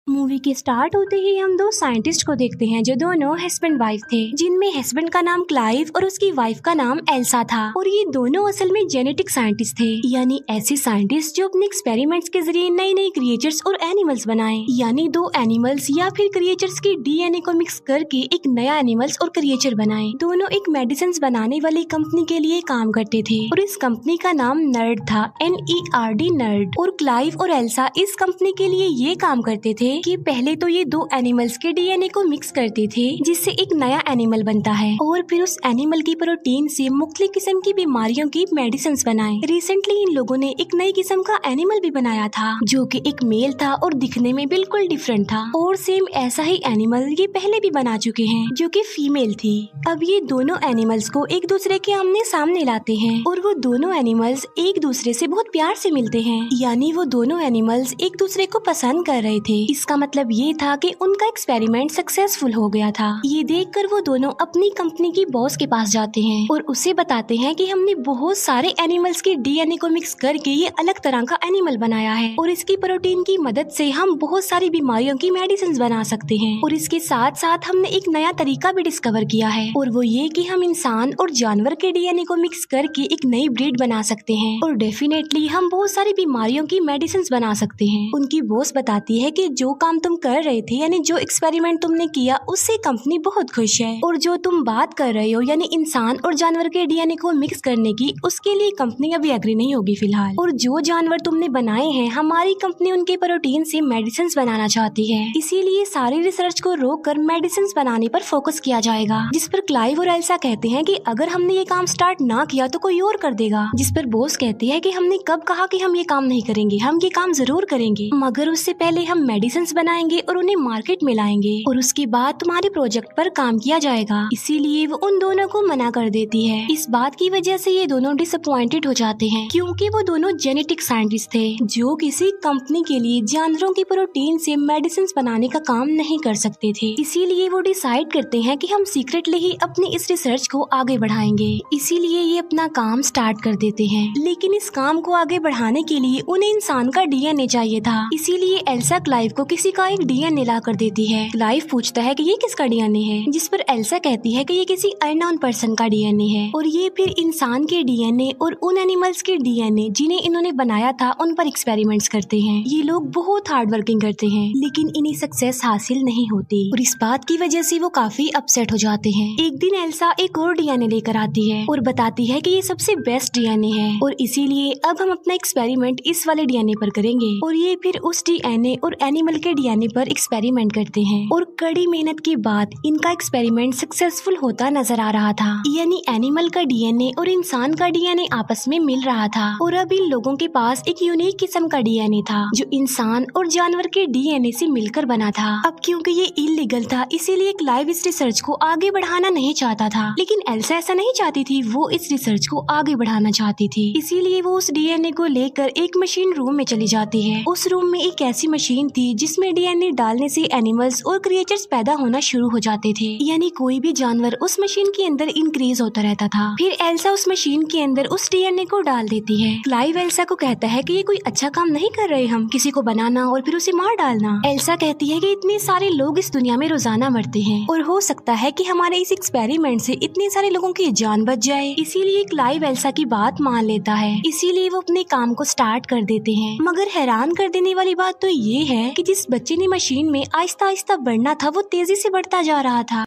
Movie के start होते ही हम दो साइंटिस्ट को देखते हैं जो दोनों हस्बैंड वाइफ थे, जिनमें हस्बैंड का नाम क्लाइव और उसकी वाइफ का नाम एल्सा था। और ये दोनों असल में जेनेटिक साइंटिस्ट थे, यानी ऐसे साइंटिस्ट जो अपने एक्सपेरिमेंट्स के जरिए नई नई क्रिएचर्स और एनिमल्स बनाए, यानी दो एनिमल्स या फिर क्रिएचर्स की डीएनए को मिक्स करके एक नया एनिमल्स और क्रिएचर बनाए। दोनों एक मेडिसिन बनाने वाली कंपनी के लिए काम करते थे और इस कंपनी का नाम नर्ड था, NERD नर्ड। और क्लाइव और एल्सा इस कंपनी के लिए ये काम करते थे कि पहले तो ये दो एनिमल्स के डीएनए को मिक्स करते थे जिससे एक नया एनिमल बनता है, और फिर उस एनिमल की प्रोटीन से मुख्तलिफ किस्म की बीमारियों की मेडिसिन बनाए। रिसेंटली इन लोगों ने एक नई किस्म का एनिमल भी बनाया था जो कि एक मेल था और दिखने में बिल्कुल डिफरेंट था, और सेम ऐसा ही एनिमल ये पहले भी बना चुके हैं जो कि फीमेल थी। अब ये दोनों एनिमल्स को एक दूसरे के आमने सामने लाते हैं और वो दोनों एनिमल्स एक दूसरे से बहुत प्यार से मिलते हैं, यानी वो दोनों एनिमल्स एक दूसरे को पसंद कर रहे थे। इसका मतलब ये था कि उनका एक्सपेरिमेंट सक्सेसफुल हो गया था। ये देखकर वो दोनों अपनी कंपनी की बॉस के पास जाते हैं और उसे बताते हैं कि हमने बहुत सारे एनिमल्स के डीएनए को मिक्स करके ये अलग तरह का एनिमल बनाया है और इसकी प्रोटीन की मदद से हम बहुत सारी बीमारियों की मेडिसिन बना सकते हैं। और इसके साथ साथ हमने एक नया तरीका भी डिस्कवर किया है, और वो ये कि हम इंसान और जानवर के डीएनए को मिक्स करके एक नई ब्रीड बना सकते हैं और डेफिनेटली हम बहुत सारी बीमारियों की मेडिसिन बना सकते हैं। उनकी बॉस बताती है कि जो काम तुम कर रहे थे, यानी जो एक्सपेरिमेंट तुमने किया, उससे कंपनी बहुत खुश है, और जो तुम बात कर रहे हो यानी इंसान और जानवर के डीएनए को मिक्स करने की, उसके लिए कंपनी अभी एग्री नहीं होगी फिलहाल। और जो जानवर तुमने बनाए हैं, हमारी कंपनी उनके प्रोटीन से मेडिसिन बनाना चाहती है, इसीलिए सारी रिसर्च को रोक कर मेडिसिन बनाने पर फोकस किया जाएगा। जिस पर क्लाइव और एल्सा कहते हैं कि अगर हमने ये काम स्टार्ट ना किया तो कोई और कर देगा। जिस पर बॉस कहती है कि हमने कब कहा कि हम ये काम नहीं करेंगे, हम ये काम जरूर करेंगे, मगर उससे पहले हम मेडिसिन बनाएंगे और उन्हें मार्केट में लाएंगे और उसके बाद तुम्हारे प्रोजेक्ट पर काम किया जाएगा। इसीलिए वो उन दोनों को मना कर देती है। इस बात की वजह से ये दोनों डिसअपॉइंटेड हो जाते हैं, क्योंकि वो दोनों जेनेटिक साइंटिस्ट थे जो किसी कंपनी के लिए जानवरों की प्रोटीन से मेडिसिन बनाने का काम नहीं कर सकते थे। इसीलिए वो डिसाइड करते हैं कि हम सीक्रेटली ही अपनी इस रिसर्च को आगे बढ़ाएंगे। इसीलिए ये अपना काम स्टार्ट कर देते हैं, लेकिन इस काम को आगे बढ़ाने के लिए उन्हें इंसान का डीएनए चाहिए था। इसीलिए एल्सा क्लाइव को किसी का एक डीएनए ला कर देती है। क्लाइव पूछता है कि ये किसका डीएनए है, जिस पर एल्सा कहती है कि ये किसी अननोन पर्सन का डीएनए है, और ये फिर इंसान के डीएनए और उन एनिमल्स के डीएनए जिन्हें इन्होंने बनाया था उन पर एक्सपेरिमेंट्स करते हैं। ये लोग बहुत हार्ड वर्किंग करते हैं, लेकिन इन्हें सक्सेस हासिल नहीं होती और इस बात की वजह से वो काफी अपसेट हो जाते हैं। एक दिन एल्सा एक और डीएनए लेकर आती है और बताती है कि ये सबसे बेस्ट डीएनए है और इसीलिए अब हम अपना एक्सपेरिमेंट इस वाले डीएनए पर करेंगे। और ये फिर उस डीएनए और एनिमल के डीएनए पर एक्सपेरिमेंट करते हैं और कड़ी मेहनत के बाद इनका एक्सपेरिमेंट सक्सेसफुल होता नजर आ रहा था, यानी एनिमल का डीएनए और इंसान का डीएनए आपस में मिल रहा था। और अब इन लोगों के पास एक यूनिक किस्म का डीएनए था जो इंसान और जानवर के डीएनए से मिलकर बना था। अब क्योंकि ये इलीगल था, इसीलिए क्लाइव इस रिसर्च को आगे बढ़ाना नहीं चाहता था, लेकिन एल्सा ऐसा नहीं चाहती थी, वो इस रिसर्च को आगे बढ़ाना चाहती थी। इसीलिए वो उस डीएनए को लेकर एक मशीन रूम में चली जाती है। उस रूम में एक ऐसी मशीन थी जिसमें डीएनए डालने से एनिमल्स और क्रिएचर्स पैदा होना शुरू हो जाते थे, यानी कोई भी जानवर उस मशीन के अंदर इंक्रीज होता रहता था। फिर एल्सा उस मशीन के अंदर उस डीएनए को डाल देती है। क्लाइव एल्सा को कहता है कि ये कोई अच्छा काम नहीं कर रहे हम, किसी को बनाना और फिर उसे मार डालना। एल्सा कहती है कि इतने सारे लोग इस दुनिया में रोजाना मरते हैं और हो सकता है कि हमारे इस एक्सपेरिमेंट से इतने सारे लोगों की जान बच जाए। इसीलिए क्लाइव एल्सा की बात मान लेता है, इसीलिए वो अपने काम को स्टार्ट कर देते हैं। मगर हैरान कर देने वाली बात तो ये है कि जिस बच्चे ने मशीन में आहिस्ता आहिस्ता बढ़ना था, वो तेजी से बढ़ता जा रहा था।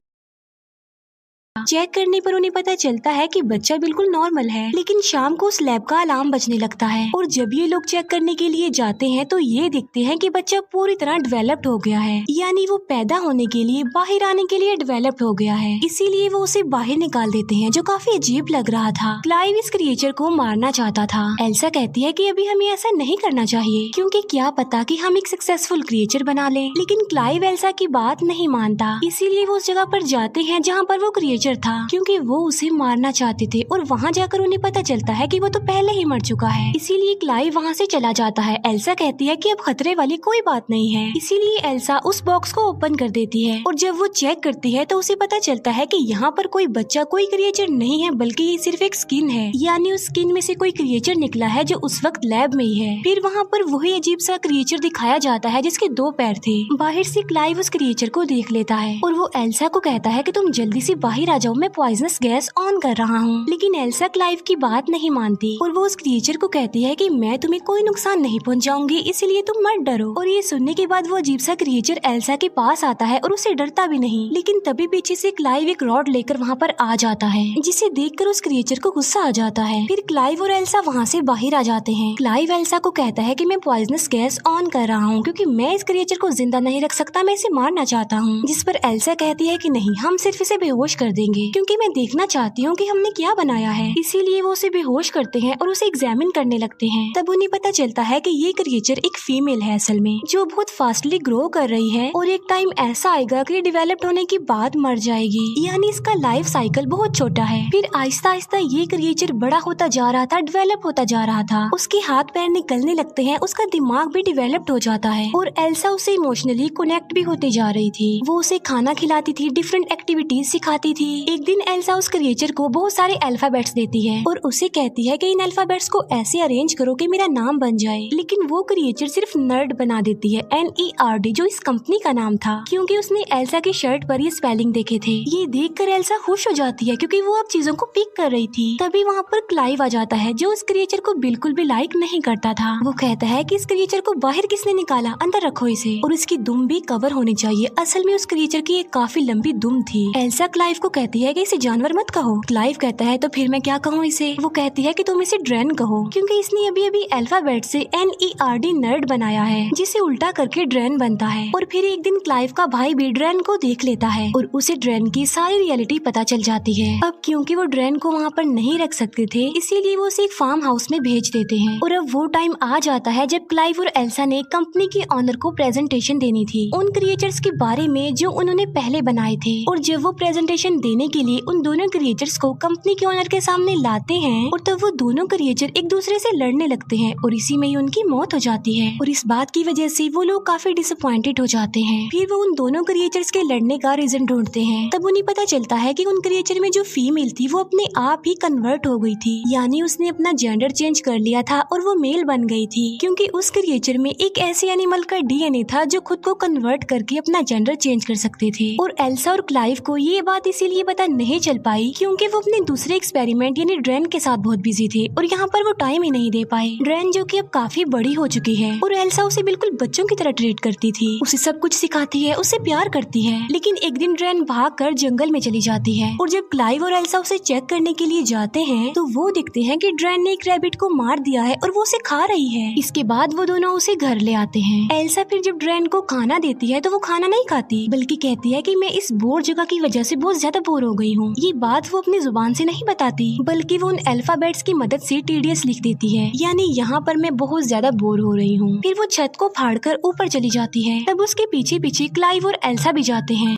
चेक करने पर उन्हें पता चलता है कि बच्चा बिल्कुल नॉर्मल है, लेकिन शाम को उस लैब का अलार्म बजने लगता है और जब ये लोग चेक करने के लिए जाते हैं तो ये देखते हैं कि बच्चा पूरी तरह डेवलप्ड हो गया है, यानी वो पैदा होने के लिए, बाहर आने के लिए डेवलप्ड हो गया है। इसीलिए वो उसे बाहर निकाल देते हैं, जो काफी अजीब लग रहा था। क्लाइव इस क्रिएचर को मारना चाहता था। एल्सा कहती है कि अभी हमें ऐसा नहीं करना चाहिए, क्योंकि क्या पता कि हम एक सक्सेसफुल क्रिएचर बना ले, लेकिन क्लाइव एल्सा की बात नहीं मानता। इसीलिए वो उस जगह पर जाते हैं जहाँ पर वो क्रिएचर क्रिएचर था, क्योंकि वो उसे मारना चाहते थे और वहाँ जाकर उन्हें पता चलता है कि वो तो पहले ही मर चुका है। इसीलिए क्लाइव वहाँ से चला जाता है। एल्सा कहती है कि अब खतरे वाली कोई बात नहीं है। इसीलिए एल्सा उस बॉक्स को ओपन कर देती है और जब वो चेक करती है तो उसे पता चलता है कि यहाँ पर कोई बच्चा, कोई क्रिएचर नहीं है, बल्कि ये सिर्फ एक स्किन है। यानी उस स्किन में से कोई क्रिएचर निकला है जो उस वक्त लैब में ही है। फिर वहाँ पर वही अजीब सा क्रिएचर दिखाया जाता है जिसके 2 पैर थे। बाहर से क्लाइव उस क्रिएचर को देख लेता है और वो एल्सा को कहता है कि तुम जल्दी से बाहर आ जाओ, मैं पॉइजनस गैस ऑन कर रहा हूँ। लेकिन एल्सा क्लाइव की बात नहीं मानती और वो उस क्रिएचर को कहती है कि मैं तुम्हें कोई नुकसान नहीं पहुँचाऊंगी, इसलिए तुम मत डरो। और ये सुनने के बाद वो अजीब सा क्रिएचर एल्सा के पास आता है और उसे डरता भी नहीं। लेकिन तभी पीछे से क्लाइव एक रॉड लेकर वहाँ पर आ जाता है, जिसे देखकर उस क्रिएचर को गुस्सा आ जाता है। फिर क्लाइव और एल्सा वहाँ से बाहर आ जाते हैं। क्लाइव एल्सा को कहता है कि मैं पॉइजनस गैस ऑन कर रहा हूँ क्योंकि मैं इस क्रिएचर को जिंदा नहीं रख सकता, मैं इसे मारना चाहता हूँ। जिस पर एल्सा कहती है कि नहीं, हम सिर्फ इसे बेहोश कर देंगे क्योंकि मैं देखना चाहती हूँ कि हमने क्या बनाया है। इसीलिए वो उसे बेहोश करते हैं और उसे एग्जामिन करने लगते हैं। तब उन्हें पता चलता है कि ये क्रिएचर एक फीमेल है असल में, जो बहुत फास्टली ग्रो कर रही है और एक टाइम ऐसा आएगा कि डेवलप्ड होने के बाद मर जाएगी। यानी इसका लाइफ साइकिल बहुत छोटा है। फिर आहिस्ता आहिस्ता ये क्रिएचर बड़ा होता जा रहा था, डेवलप होता जा रहा था। उसके हाथ पैर निकलने लगते हैं, उसका दिमाग भी डेवलप्ड हो जाता है और एल्सा उसे इमोशनली कनेक्ट भी होते जा रही थी। वो उसे खाना खिलाती थी, डिफरेंट एक्टिविटीज सिखाती थी। एक दिन एल्सा उस क्रिएचर को बहुत सारे अल्फाबेट्स देती है और उसे कहती है कि इन अल्फाबेट्स को ऐसे अरेंज करो कि मेरा नाम बन जाए। लेकिन वो क्रिएचर सिर्फ नर्ड बना देती है, NERD, जो इस कंपनी का नाम था, क्योंकि उसने एल्सा की शर्ट पर ये स्पेलिंग देखे थे। ये देखकर एल्सा खुश हो जाती है क्योंकि वो अब चीजों को पिक कर रही थी। तभी वहाँ पर क्लाइव आ जाता है जो उस क्रिएचर को बिल्कुल भी लाइक नहीं करता था। वो कहता है कि इस क्रिएचर को बाहर किसने निकाला, अंदर रखो इसे, और इसकी दुम भी कवर होनी चाहिए। असल में उस क्रिएचर की एक काफी लंबी दुम थी। एल्सा क्लाइव को कहती है कि इसे जानवर मत कहो। क्लाइव कहता है तो फिर मैं क्या कहूँ इसे। वो कहती है कि तुम इसे ड्रेन कहो क्योंकि इसने अभी अभी अल्फाबेट से NERD नर्ड बनाया है, जिसे उल्टा करके ड्रेन बनता है। और फिर एक दिन क्लाइव का भाई भी ड्रेन को देख लेता है और उसे ड्रेन की सारी रियलिटी पता चल जाती है। अब क्योंकि वो ड्रेन को वहाँ पर नहीं रख सकते थे, इसीलिए वो उसे एक फार्म हाउस में भेज देते हैं। और अब वो टाइम आ जाता है जब क्लाइव और एल्सा ने कंपनी के ऑनर को प्रेजेंटेशन देनी थी उन क्रिएचर्स के बारे में जो उन्होंने पहले बनाए थे। और जब वो प्रेजेंटेशन देने के लिए उन दोनों क्रिएचर्स को कंपनी के ऑनर के सामने लाते हैं और तब वो दोनों क्रिएचर एक दूसरे से लड़ने लगते हैं और इसी में ही उनकी मौत हो जाती है। और इस बात की वजह से वो लोग काफी डिसअपॉइंटेड हो जाते हैं। फिर वो उन दोनों क्रिएचर्स के लड़ने का रीजन ढूंढते हैं। तब उन्हें पता चलता है कि उन क्रिएचर में जो फीमेल थी वो अपने आप ही कन्वर्ट हो गई थी, यानी उसने अपना जेंडर चेंज कर लिया था और वो मेल बन गई थी क्योंकि उस क्रिएचर में एक ऐसे एनिमल का DNA था जो खुद को कन्वर्ट करके अपना जेंडर चेंज कर सकते थे। और एल्सा और क्लाइव को ये बात इसीलिए पता नहीं चल पाई क्योंकि वो अपने दूसरे एक्सपेरिमेंट यानी ड्रेन के साथ बहुत बिजी थे और यहाँ पर वो टाइम ही नहीं दे पाए। ड्रेन जो कि अब काफी बड़ी हो चुकी है और एल्सा उसे बिल्कुल बच्चों की तरह ट्रीट करती थी, उसे सब कुछ सिखाती है, उससे प्यार करती है। लेकिन एक दिन ड्रेन भागकर जंगल में चली जाती है और जब क्लाइव और एल्सा उसे चेक करने के लिए जाते हैं तो वो देखते हैं कि ड्रेन ने एक रैबिट को मार दिया है और वो उसे खा रही है। इसके बाद वो दोनों उसे घर ले आते हैं। एल्सा फिर जब ड्रेन को खाना देती है तो वो खाना नहीं खाती बल्कि कहती है कि मैं इस बोर जगह की वजह से बहुत ज्यादा बोर हो गई हूँ। ये बात वो अपनी जुबान से नहीं बताती बल्कि वो उन अल्फाबेट्स की मदद से TDS लिख देती है, यानी यहाँ पर मैं बहुत ज्यादा बोर हो रही हूँ। फिर वो छत को फाड़कर ऊपर चली जाती है। तब उसके पीछे पीछे क्लाइव और एल्सा भी जाते हैं।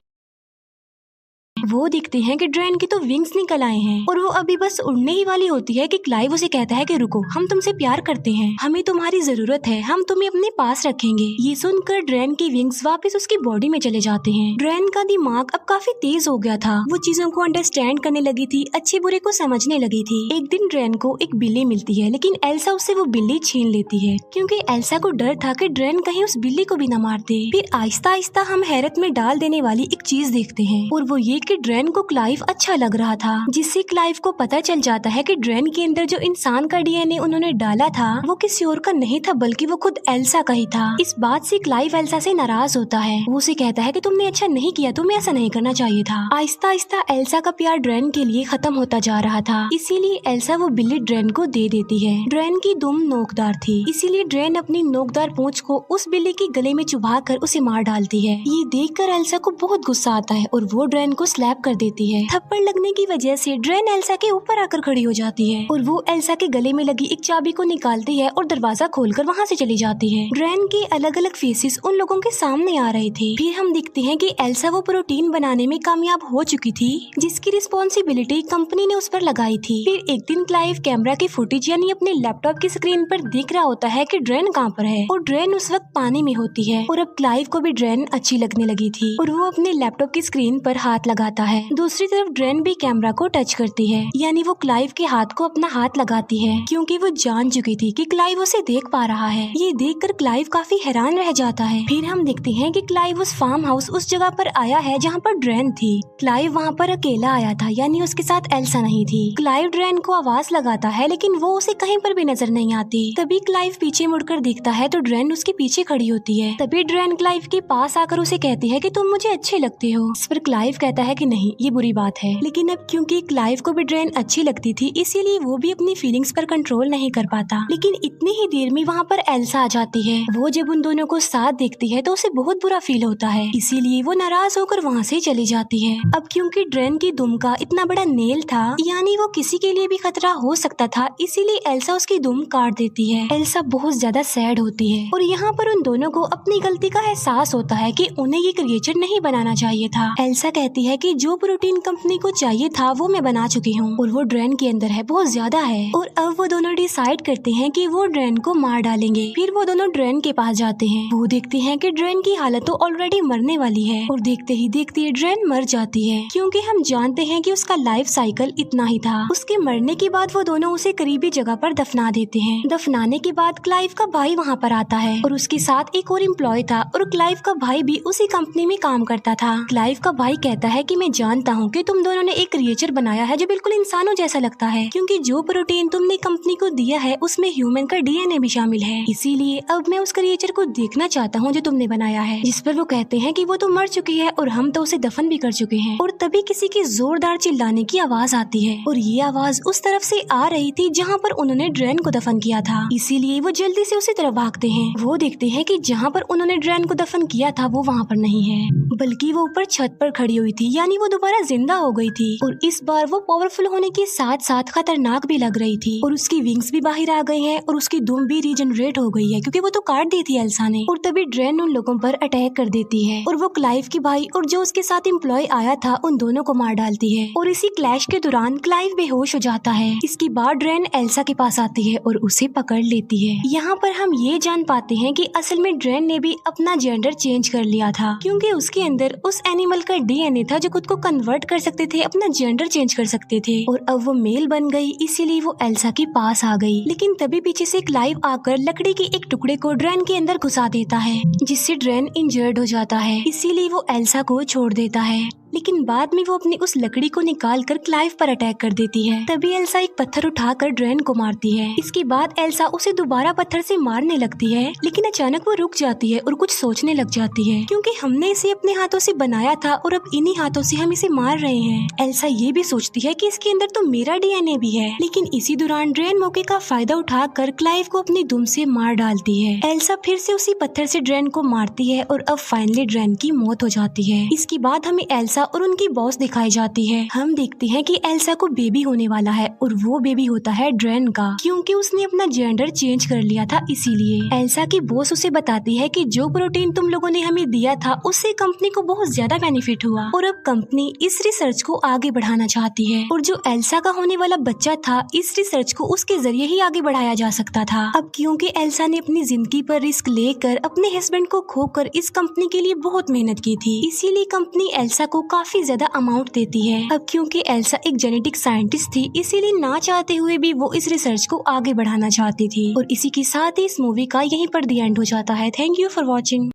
वो देखते हैं कि ड्रेन की तो विंग्स निकल आए हैं और वो अभी बस उड़ने ही वाली होती है कि क्लाइव उसे कहता है कि रुको, हम तुमसे प्यार करते हैं, हमें तुम्हारी जरूरत है, हम तुम्हें अपने पास रखेंगे। ये सुनकर ड्रेन की विंग्स वापस उसकी बॉडी में चले जाते हैं। ड्रेन का दिमाग अब काफी तेज हो गया था, वो चीजों को अंडरस्टैंड करने लगी थी, अच्छे बुरे को समझने लगी थी। एक दिन ड्रेन को एक बिल्ली मिलती है लेकिन एल्सा उससे वो बिल्ली छीन लेती है क्योंकि एल्सा को डर था कि ड्रेन कहीं उस बिल्ली को भी न मार दे। फिर आहिस्ता आहिस्ता हम हैरत में डाल देने वाली एक चीज देखते हैं और वो ये कि ड्रेन को क्लाइव अच्छा लग रहा था, जिससे क्लाइव को पता चल जाता है कि ड्रेन के अंदर जो इंसान का DNA उन्होंने डाला था वो किसी और का नहीं था बल्कि वो खुद एल्सा का ही था। इस बात से क्लाइव एल्सा से नाराज होता है। वो उसे कहता है कि तुमने अच्छा नहीं किया, तुम्हें ऐसा नहीं करना चाहिए था। आहिस्ता आहिस्ता एल्सा का प्यार ड्रेन के लिए खत्म होता जा रहा था, इसीलिए एल्सा वो बिल्ली ड्रेन को दे देती है। ड्रेन की दुम नोकदार थी, इसीलिए ड्रेन अपनी नोकदार पूंछ को उस बिल्ली के गले में चुभा कर उसे मार डालती है। ये देखकर एल्सा को बहुत गुस्सा आता है और वो ड्रेन को स्लैप कर देती है। थप्पड़ लगने की वजह से ड्रेन एल्सा के ऊपर आकर खड़ी हो जाती है और वो एल्सा के गले में लगी एक चाबी को निकालती है और दरवाजा खोलकर वहाँ से चली जाती है। ड्रेन के अलग अलग फेसेस उन लोगों के सामने आ रहे थे। फिर हम देखते हैं कि एल्सा वो प्रोटीन बनाने में कामयाब हो चुकी थी जिसकी रिस्पॉन्सिबिलिटी कंपनी ने उस पर लगाई थी। फिर एक दिन क्लाइव कैमरा की फुटेज यानी अपने लैपटॉप की स्क्रीन पर देख रहा होता है कि ड्रेन कहाँ पर है और ड्रेन उस वक्त पानी में होती है और अब क्लाइव को भी ड्रेन अच्छी लगने लगी थी और वो अपने लैपटॉप की स्क्रीन पर हाथ लगाता है। दूसरी तरफ ड्रेन भी कैमरा को टच करती है यानी वो क्लाइव के हाथ को अपना हाथ लगाती है क्योंकि वो जान चुकी थी कि क्लाइव उसे देख पा रहा है। ये देखकर क्लाइव काफी हैरान रह जाता है। फिर हम देखते हैं कि क्लाइव उस फार्म हाउस उस जगह पर आया है जहाँ पर ड्रेन थी। क्लाइव वहाँ पर अकेला आया था यानी उसके साथ एल्सा नहीं थी। क्लाइव ड्रेन को आवाज लगाता है लेकिन वो उसे कहीं पर भी नजर नहीं आती। तभी क्लाइव पीछे मुड़कर देखता है तो ड्रेन उसके पीछे खड़ी होती है। तभी ड्रेन क्लाइव के पास आकर उसे कहती है कि तुम मुझे अच्छे लगते हो। इस पर क्लाइव कहता है कि नहीं ये बुरी बात है। लेकिन अब क्योंकि क्लाइव को भी ड्रेन अच्छी लगती थी इसीलिए वो भी अपनी फीलिंग्स पर कंट्रोल नहीं कर पाता। लेकिन इतनी ही देर में वहाँ पर एल्सा आ जाती है। वो जब उन दोनों को साथ देखती है तो उसे बहुत बुरा फील होता है इसीलिए वो नाराज होकर वहाँ से चली जाती है। अब क्योंकि ड्रेन की दुम का इतना बड़ा नेल था यानी वो किसी के लिए भी खतरा हो सकता था इसीलिए एल्सा उसकी दुम काट देती है। एल्सा बहुत ज्यादा सैड होती है और यहाँ पर उन दोनों को अपनी गलती का एहसास होता है कि उन्हें ये क्रिएचर नहीं बनाना चाहिए था। एल्सा कहती है कि जो प्रोटीन कंपनी को चाहिए था वो मैं बना चुकी हूँ और वो ड्रेन के अंदर है, बहुत ज्यादा है। और अब वो दोनों डिसाइड करते हैं कि वो ड्रेन को मार डालेंगे। फिर वो दोनों ड्रेन के पास जाते हैं। वो देखते हैं कि ड्रेन की हालत तो ऑलरेडी मरने वाली है और देखते ही देखते ड्रेन मर जाती है क्योंकि हम जानते हैं कि उसका लाइफ साइकिल इतना ही था। उसके मरने के बाद वो दोनों उसे करीबी जगह पर दफना देते हैं। दफनाने के बाद क्लाइव का भाई वहाँ पर आता है और उसके साथ एक और एम्प्लॉय था और क्लाइव का भाई भी उसी कंपनी में काम करता था। क्लाइव का भाई कहता है कि मैं जानता हूँ कि तुम दोनों ने एक क्रिएचर बनाया है जो बिल्कुल इंसानों जैसा लगता है क्योंकि जो प्रोटीन तुमने कंपनी को दिया है उसमें ह्यूमन का डीएनए भी शामिल है। इसीलिए अब मैं उस क्रिएचर को देखना चाहता हूँ जो तुमने बनाया है। जिस पर वो कहते हैं कि वो तो मर चुकी है और हम तो उसे दफन भी कर चुके हैं। और तभी किसी की जोरदार चिल्लाने की आवाज आती है और ये आवाज उस तरफ से आ रही थी जहाँ पर उन्होंने ड्रेन को दफन किया था। इसीलिए वो जल्दी से उसी तरफ भागते हैं। वो देखते हैं कि जहाँ पर उन्होंने ड्रेन को दफन किया था वो वहाँ पर नहीं है बल्कि वो ऊपर छत पर खड़ी हुई थी यानी वो दोबारा जिंदा हो गई थी और इस बार वो पावरफुल होने के साथ साथ खतरनाक भी लग रही थी और उसकी विंग्स भी बाहर आ गई हैं और उसकी दुम भी रीजनरेट हो गई है क्योंकि वो तो काट दी थी एल्सा ने। और तभी ड्रेन उन लोगों पर अटैक कर देती है और वो क्लाइव के भाई और जो उसके साथ एम्प्लॉय आया था उन दोनों को मार डालती है और इसी क्लैश के दौरान क्लाइव बेहोश हो जाता है। इसके बाद ड्रेन एल्सा के पास आती है और उसे पकड़ लेती है। यहाँ पर हम ये जान पाते हैं कि असल में ड्रेन ने भी अपना जेंडर चेंज कर लिया था क्योंकि उसके अंदर उस एनिमल का डीएनए था जो खुद को कन्वर्ट कर सकते थे, अपना जेंडर चेंज कर सकते थे और अब वो मेल बन गई इसीलिए वो एल्सा के पास आ गई। लेकिन तभी पीछे से क्लाइव आकर लकड़ी के एक टुकड़े को ड्रेन के अंदर घुसा देता है जिससे ड्रेन इंजर्ड हो जाता है इसीलिए वो एल्सा को छोड़ देता है। लेकिन बाद में वो अपनी उस लकड़ी को निकाल कर क्लाइव पर अटैक कर देती है। तभी एल्सा एक पत्थर उठाकर ड्रेन को मारती है। इसके बाद एल्सा उसे दोबारा पत्थर से मारने लगती है लेकिन अचानक वो रुक जाती है और कुछ सोचने लग जाती है क्योंकि हमने इसे अपने हाथों से बनाया था और अब इन्हीं हाथों से हम इसे मार रहे हैं। एल्सा ये भी सोचती है कि इसके अंदर तो मेरा डीएनए भी है। लेकिन इसी दौरान ड्रेन मौके का फायदा उठाकर क्लाइव को अपनी दुम से मार डालती है। एल्सा फिर से उसी पत्थर से ड्रेन को मारती है और अब फाइनली ड्रेन की मौत हो जाती है। इसके बाद हमें एल्सा और उनकी बॉस दिखाई जाती है। हम देखते हैं कि एल्सा को बेबी होने वाला है और वो बेबी होता है ड्रेन का क्योंकि उसने अपना जेंडर चेंज कर लिया था। इसीलिए एल्सा की बॉस उसे बताती है कि जो प्रोटीन तुम लोगों ने हमें दिया था उससे कंपनी को बहुत ज्यादा बेनिफिट हुआ और अब कंपनी इस रिसर्च को आगे बढ़ाना चाहती है और जो एल्सा का होने वाला बच्चा था इस रिसर्च को उसके जरिए ही आगे बढ़ाया जा सकता था। अब क्योंकि एल्सा ने अपनी जिंदगी पर रिस्क लेकर अपने हस्बैंड को खोकर इस कंपनी के लिए बहुत मेहनत की थी इसीलिए कंपनी एल्सा को काफी ज्यादा अमाउंट देती है। अब क्योंकि एल्सा एक जेनेटिक साइंटिस्ट थी इसीलिए ना चाहते हुए भी वो इस रिसर्च को आगे बढ़ाना चाहती थी। और इसी के साथ ही इस मूवी का यहीं पर द एंड हो जाता है। Thank you for watching.